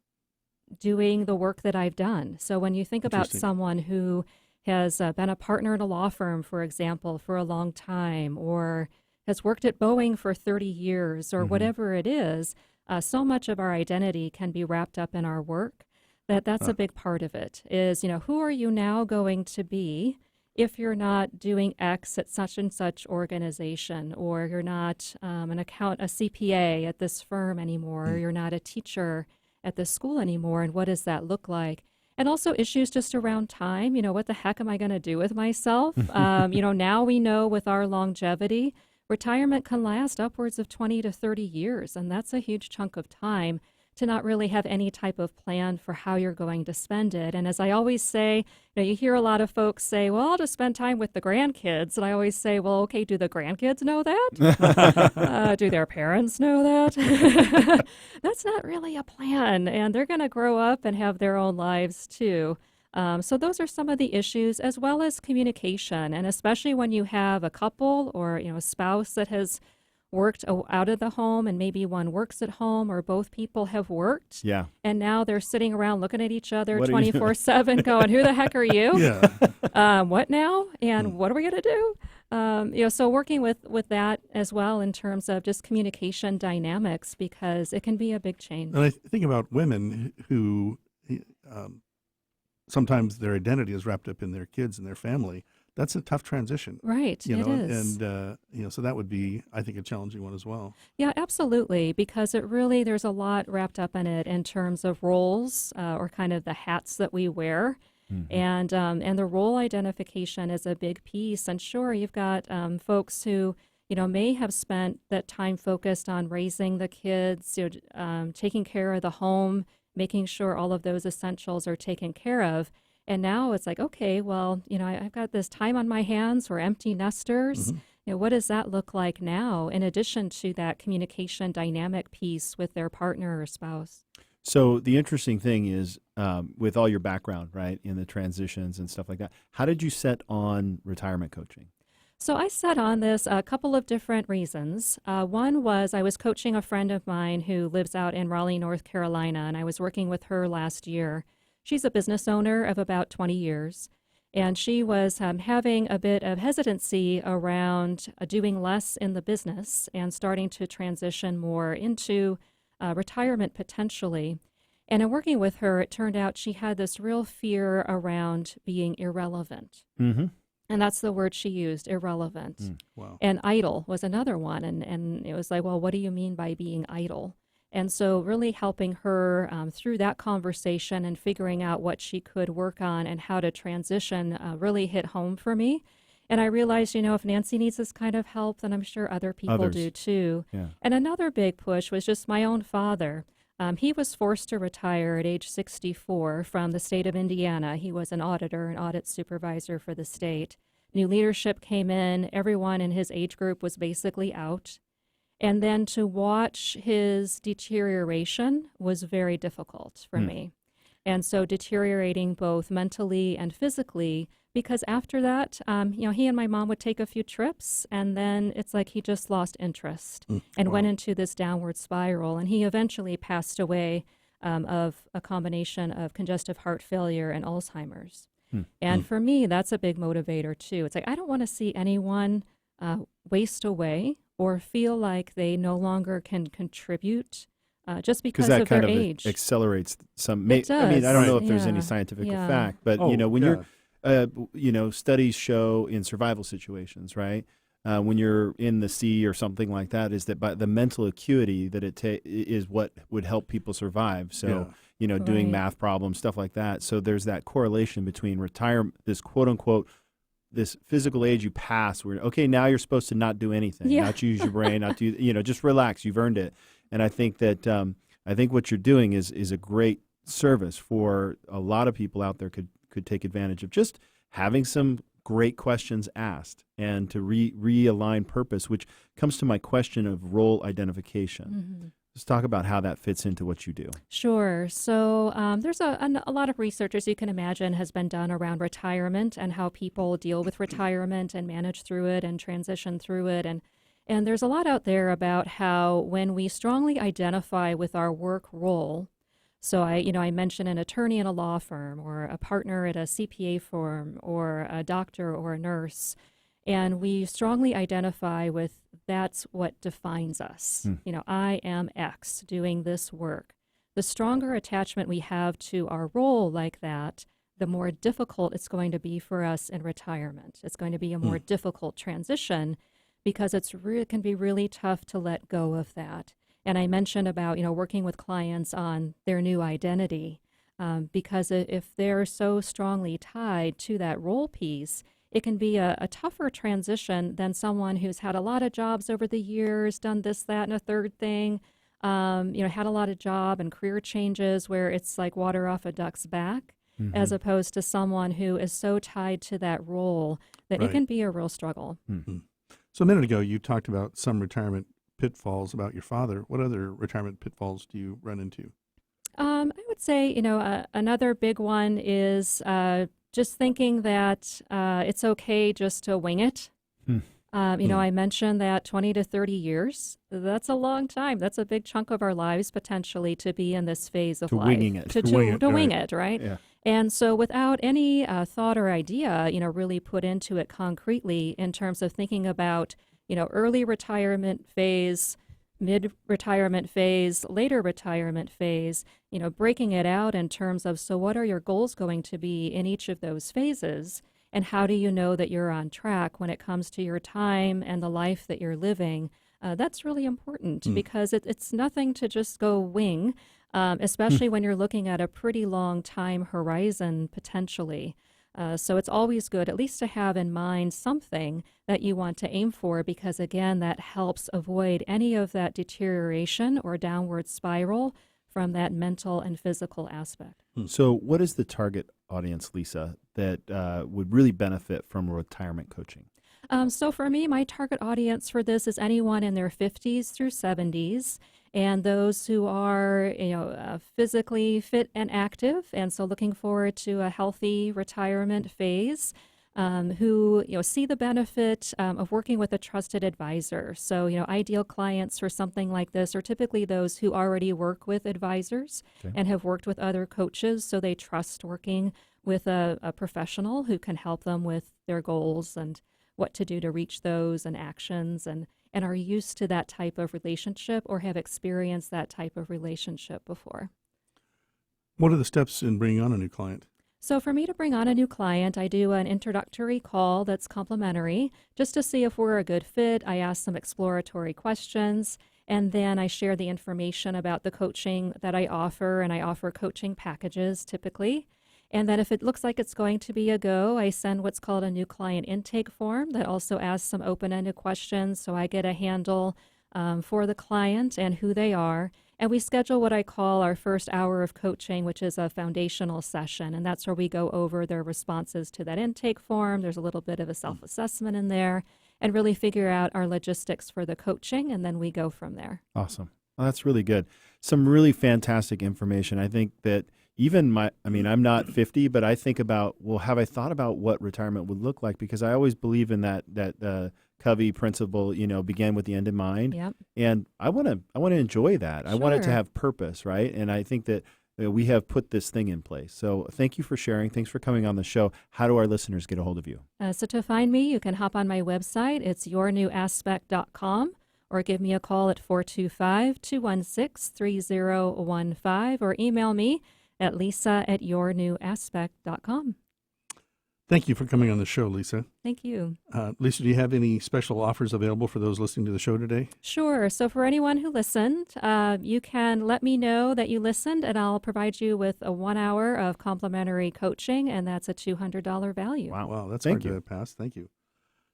doing the work that I've done? So when you think about someone who has been a partner in a law firm, for example, for a long time, or has worked at Boeing for 30 years, or whatever it is, so much of our identity can be wrapped up in our work that's a big part of it is, who are you now going to be if you're not doing X at such and such organization, or you're not a CPA at this firm anymore, or you're not a teacher at this school anymore, and what does that look like? And also issues just around time, what the heck am I going to do with myself? Now we know with our longevity, retirement can last upwards of 20 to 30 years, and that's a huge chunk of time to not really have any type of plan for how you're going to spend it. And as I always say, you hear a lot of folks say, well, I'll just spend time with the grandkids. And I always say, well, okay, do the grandkids know that? Do their parents know that? That's not really a plan. And they're going to grow up and have their own lives too. So those are some of the issues, as well as communication. And especially when you have a couple or, a spouse that has worked out of the home, and maybe one works at home, or both people have worked. Yeah. And now they're sitting around looking at each other 24/7 going, who the heck are you? Yeah. What now? And what are we going to do? So working with that as well in terms of just communication dynamics, because it can be a big change. And I think about women who sometimes their identity is wrapped up in their kids and their family. That's a tough transition. Right, it is. And, so that would be, I think, a challenging one as well. Yeah, absolutely, because there's a lot wrapped up in it in terms of roles or kind of the hats that we wear. And the role identification is a big piece. And sure, you've got folks who, may have spent that time focused on raising the kids, taking care of the home, making sure all of those essentials are taken care of. And now it's like, okay, well, I've got this time on my hands. We're empty nesters. What does that look like now, in addition to that communication dynamic piece with their partner or spouse? So the interesting thing is, with all your background, right, in the transitions and stuff like that, how did you set on retirement coaching? So I set on this a couple of different reasons. One was I was coaching a friend of mine who lives out in Raleigh, North Carolina, and I was working with her last year. She's a business owner of about 20 years, and she was having a bit of hesitancy around doing less in the business and starting to transition more into retirement potentially. And in working with her, it turned out she had this real fear around being irrelevant. And that's the word she used, irrelevant. Wow. And idle was another one. And it was like, well, what do you mean by being idle? And so really helping her through that conversation and figuring out what she could work on and how to transition really hit home for me. And I realized, if Nancy needs this kind of help, then I'm sure other people do too. Yeah. And another big push was just my own father. He was forced to retire at age 64 from the state of Indiana. He was an auditor, an audit supervisor for the state. New leadership came in. Everyone in his age group was basically out. And then to watch his deterioration was very difficult for me. And so deteriorating both mentally and physically, because after that, he and my mom would take a few trips, and then it's like he just lost interest and went into this downward spiral. And he eventually passed away of a combination of congestive heart failure and Alzheimer's. And for me, that's a big motivator too. It's like, I don't want to see anyone waste away or feel like they no longer can contribute just because of their age. Accelerates some. It does. I mean, I don't know if there's any scientific fact, but when you're, studies show in survival situations, right? When you're in the sea or something like that, is that by the mental acuity that is what would help people survive. So, doing math problems, stuff like that. So there's that correlation between retirement, this quote unquote, this physical age you pass where, okay, now you're supposed to not do anything, not use your brain, not do, just relax. You've earned it. And I think that, I think what you're doing is a great service for a lot of people out there could take advantage of just having some great questions asked and to realign purpose, which comes to my question of role identification. Let's talk about how that fits into what you do. Sure. So there's a lot of research, as you can imagine, has been done around retirement and how people deal with retirement and manage through it and transition through it. And there's a lot out there about how when we strongly identify with our work role, so I mentioned an attorney in a law firm or a partner at a CPA firm or a doctor or a nurse, and we strongly identify with that's what defines us. I am X doing this work. The stronger attachment we have to our role like that, the more difficult it's going to be for us in retirement. It's going to be a more difficult transition because it can be really tough to let go of that. And I mentioned about, working with clients on their new identity, because if they're so strongly tied to that role piece, it can be a tougher transition than someone who's had a lot of jobs over the years, done this, that, and a third thing, had a lot of job and career changes where it's like water off a duck's back, as opposed to someone who is so tied to that role that it can be a real struggle. So a minute ago, you talked about some retirement pitfalls about your father. What other retirement pitfalls do you run into? I would say, another big one is just thinking that it's okay just to wing it. I mentioned that 20 to 30 years, that's a long time. That's a big chunk of our lives potentially to be in this phase of life. Winging it. To wing it, right? Yeah. And so without any thought or idea, really put into it concretely in terms of thinking about, early retirement phase, mid-retirement phase, later retirement phase, breaking it out in terms of, so what are your goals going to be in each of those phases? And how do you know that you're on track when it comes to your time and the life that you're living? That's really important because it's nothing to just go wing, especially when you're looking at a pretty long time horizon potentially. So it's always good at least to have in mind something that you want to aim for because, again, that helps avoid any of that deterioration or downward spiral from that mental and physical aspect. So what is the target audience, Lisa, that would really benefit from retirement coaching? So for me, my target audience for this is anyone in their 50s through 70s, and those who are, physically fit and active, and so looking forward to a healthy retirement phase, who, see the benefit of working with a trusted advisor. So, ideal clients for something like this are typically those who already work with advisors and have worked with other coaches, so they trust working with a professional who can help them with their goals and what to do to reach those and actions and are used to that type of relationship or have experienced that type of relationship before. What are the steps in bringing on a new client? So for me to bring on a new client, I do an introductory call that's complimentary just to see if we're a good fit. I ask some exploratory questions, and then I share the information about the coaching that I offer, and I offer coaching packages typically. And then if it looks like it's going to be a go, I send what's called a new client intake form that also asks some open-ended questions so I get a handle for the client and who they are. And we schedule what I call our first hour of coaching, which is a foundational session. And that's where we go over their responses to that intake form. There's a little bit of a self-assessment in there and really figure out our logistics for the coaching. And then we go from there. Awesome. Well, that's really good. Some really fantastic information. I think that even I'm not 50, but I think about, well, have I thought about what retirement would look like? Because I always believe in that Covey principle, begin with the end in mind. Yep. And I want to enjoy that. Sure. I want it to have purpose, right? And I think that we have put this thing in place. So thank you for sharing. Thanks for coming on the show. How do our listeners get a hold of you? So to find me, you can hop on my website. It's yournewaspect.com. Or give me a call at 425-216-3015 or email me at lisa@yournewaspect.com. Thank you for coming on the show, Lisa. Thank you. Lisa, do you have any special offers available for those listening to the show today? Sure. So for anyone who listened, you can let me know that you listened, and I'll provide you with a 1 hour of complimentary coaching, and that's a $200 value. Wow, that's hard to pass. Thank you.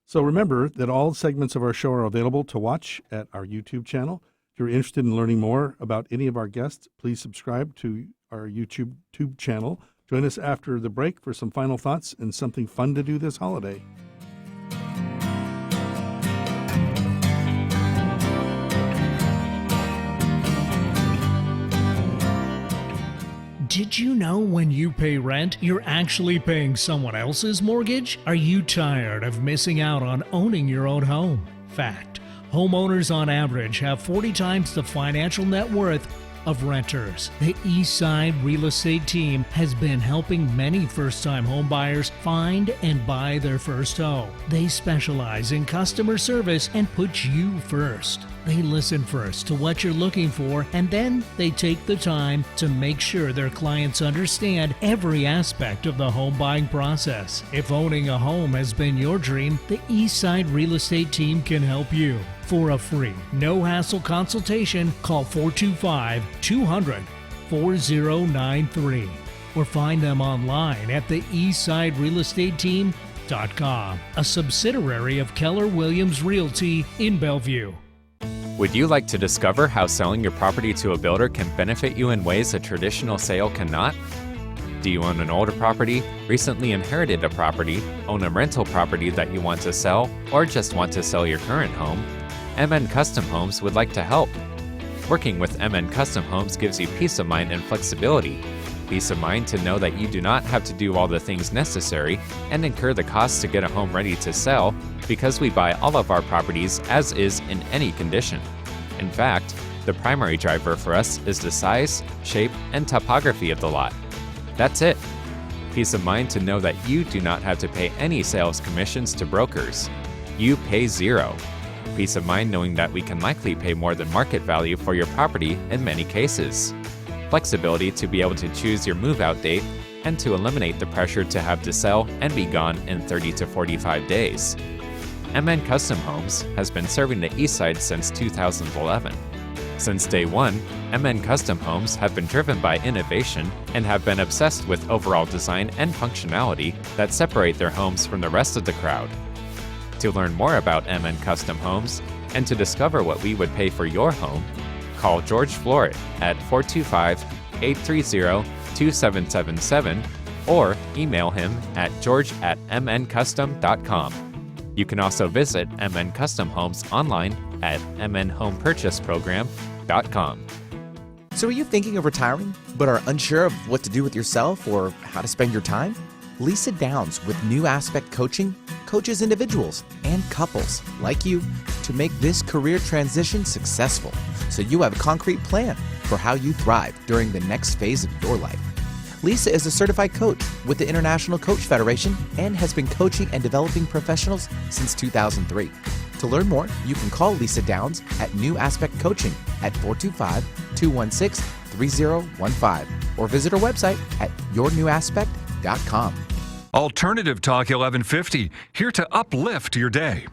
So remember that all segments of our show are available to watch at our YouTube channel. If you're interested in learning more about any of our guests, please subscribe to our YouTube channel. Join us after the break for some final thoughts and something fun to do this holiday. Did you know when you pay rent, you're actually paying someone else's mortgage? Are you tired of missing out on owning your own home? Fact: homeowners on average have 40 times the financial net worth of renters. The Eastside Real Estate Team has been helping many first-time home buyers find and buy their first home. They specialize in customer service and put you first. They listen first to what you're looking for, and then they take the time to make sure their clients understand every aspect of the home buying process. If owning a home has been your dream, the Eastside Real Estate Team can help you. For a free, no-hassle consultation, call 425-200-4093 or find them online at the eastsiderealestateteam.com, a subsidiary of Keller Williams Realty in Bellevue. Would you like to discover how selling your property to a builder can benefit you in ways a traditional sale cannot? Do you own an older property, recently inherited a property, own a rental property that you want to sell, or just want to sell your current home? MN Custom Homes would like to help. Working with MN Custom Homes gives you peace of mind and flexibility. Peace of mind to know that you do not have to do all the things necessary and incur the costs to get a home ready to sell, because we buy all of our properties as is in any condition. In fact, the primary driver for us is the size, shape, and topography of the lot. That's it. Peace of mind to know that you do not have to pay any sales commissions to brokers. You pay zero. Peace of mind knowing that we can likely pay more than market value for your property in many cases. Flexibility to be able to choose your move-out date and to eliminate the pressure to have to sell and be gone in 30 to 45 days. MN Custom Homes has been serving the Eastside since 2011. Since day one, MN Custom Homes have been driven by innovation and have been obsessed with overall design and functionality that separate their homes from the rest of the crowd. To learn more about MN Custom Homes and to discover what we would pay for your home, call George Floret at 425-830-2777 or email him at george@mncustom.com. You can also visit MN Custom Homes online at mnhomepurchaseprogram.com. So are you thinking of retiring, but are unsure of what to do with yourself or how to spend your time? Lisa Downs with New Aspect Coaching coaches individuals and couples like you to make this career transition successful, so you have a concrete plan for how you thrive during the next phase of your life. Lisa is a certified coach with the International Coach Federation and has been coaching and developing professionals since 2003. To learn more, you can call Lisa Downs at New Aspect Coaching at 425-216-3015 or visit her website at yournewaspect.com. Alternative Talk 1150, here to uplift your day.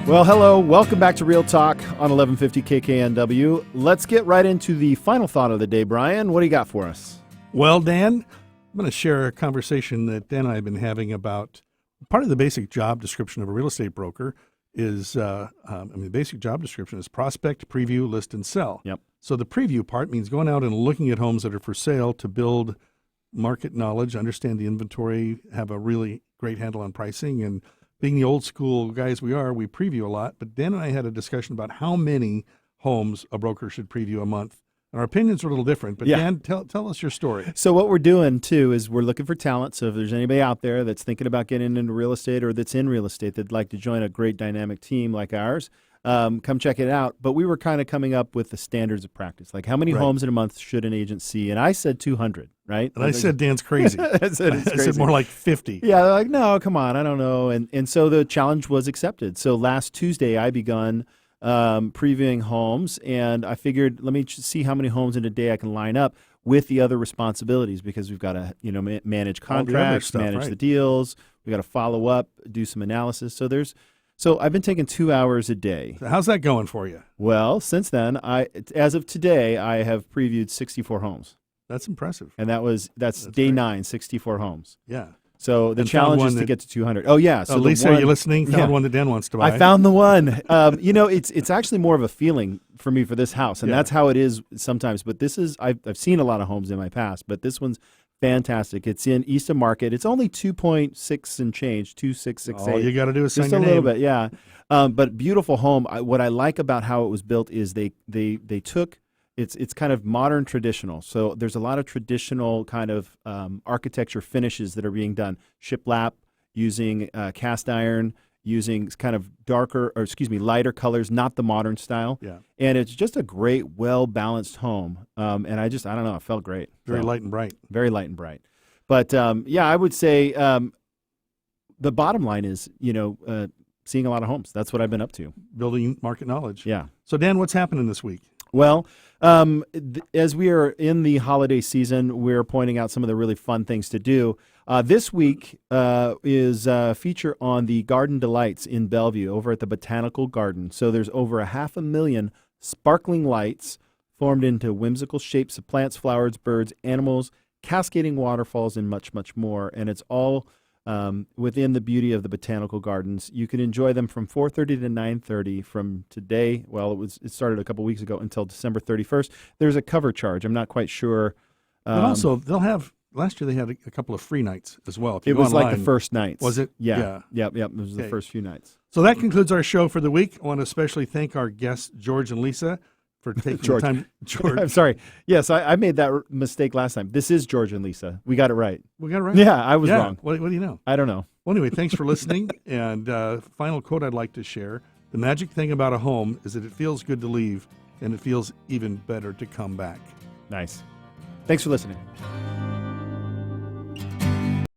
Well, hello. Welcome back to Real Talk on 1150 KKNW. Let's get right into the final thought of the day. Brian, what do you got for us? Well, Dan, I'm going to share a conversation that Dan and I have been having about part of the basic job description of a real estate broker is, the basic job description is prospect, preview, list, and sell. Yep. So the preview part means going out and looking at homes that are for sale to build market knowledge, understand the inventory, have a really great handle on pricing, and being the old school guys we are, we preview a lot. But Dan and I had a discussion about how many homes a broker should preview a month. And our opinions are a little different. But Dan, tell us your story. So what we're doing, too, is we're looking for talent. So if there's anybody out there that's thinking about getting into real estate or that's in real estate that'd like to join a great dynamic team like ours, come check it out. But we were kind of coming up with the standards of practice. Like how many homes in a month should an agent see? And I said 200, right? And I said Dan's crazy. I said more like 50. Yeah, they're like, no, come on, I don't know. And so the challenge was accepted. So last Tuesday I begun previewing homes, and I figured let me see how many homes in a day I can line up with the other responsibilities, because we've got to manage contracts, manage the deals, we got to follow up, do some analysis. So I've been taking 2 hours a day. So how's that going for you? Well, since then, as of today, I have previewed 64 homes. That's impressive. And that's day 9, 64 homes. Yeah. So the challenge is to get to 200. Oh, yeah. So Lisa, are you listening? Found one that Dan wants to buy. I found the one. It's actually more of a feeling for me for this house, and that's how it is sometimes. But this is I've seen a lot of homes in my past, but this one's fantastic. It's in Easton Market. It's only 2.6 and change, 2.668. All you got to do is just sign your a little name. bit, yeah. But beautiful home. What I like about how it was built is they took It's kind of modern traditional. So there's a lot of traditional kind of architecture finishes that are being done. Shiplap, using cast iron, using kind of lighter colors, not the modern style. Yeah. And it's just a great, well-balanced home. And I don't know, it felt great. Very light and bright. Very light and bright. But I would say the bottom line is, seeing a lot of homes. That's what I've been up to. Building market knowledge. Yeah. So, Dan, what's happening this week? Well, as we are in the holiday season, we're pointing out some of the really fun things to do. This week is a feature on the Garden Delights in Bellevue over at the Botanical Garden. So there's over 500,000 sparkling lights formed into whimsical shapes of plants, flowers, birds, animals, cascading waterfalls, and much, much more. And it's all within the beauty of the Botanical Gardens. You can enjoy them from 4:30 to 9:30 from today. Well, it started a couple weeks ago until December 31st. There's a cover charge. I'm not quite sure. But also, they'll have. Last year they had a couple of free nights as well. It was like the first nights. Was it? Yeah. Yep. It was the first few nights. So that concludes our show for the week. I want to especially thank our guests, George and Lisa, for taking the time. George. I'm sorry. Yes, I made that mistake last time. This is George and Lisa. We got it right. We got it right? Yeah, I was wrong. What do you know? I don't know. Well, anyway, thanks for listening. And final quote I'd like to share. The magic thing about a home is that it feels good to leave, and it feels even better to come back. Nice. Thanks for listening.